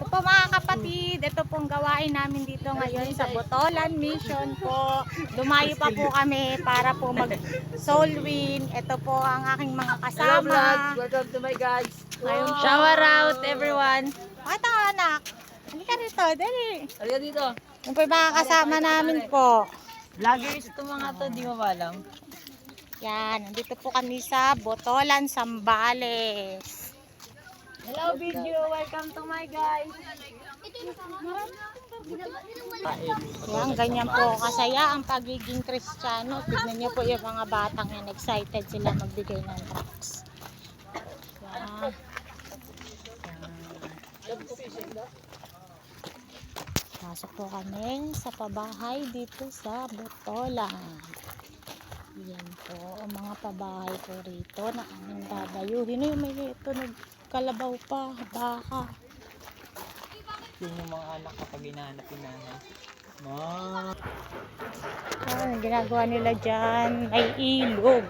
po mga kapatid, ito pong gawain namin dito ngayon sa Botolan Mission po. Dumayo pa po kami para po mag-soul win. Ito po ang aking mga Hello kasama. vlog! Welcome to my guys! Ngayon, Shower out everyone. Ito anak, halika rito, dali. Halika dito! Yung po yung mga kasama namin po. Vloggers to mga to, di mo ba alam? Yan, nandito po kami sa Botolan, Zambales. Hello video, welcome to my guys. Yan, ganyan po kasaya ang pagiging Kristiyano. Tignan niyo po yung mga batang yan, excited sila magbigay ng tracts. Yan. Pasok po kami sa pabahay dito sa Botolan. Yan po, ang mga pabahay po rito na aming dadayuhin. Yung may ito, nagkalabaw pa, baka. Yun yung mga anak kapag hinahanap yung nanay. Ang ginagawa nila dyan ay ilog.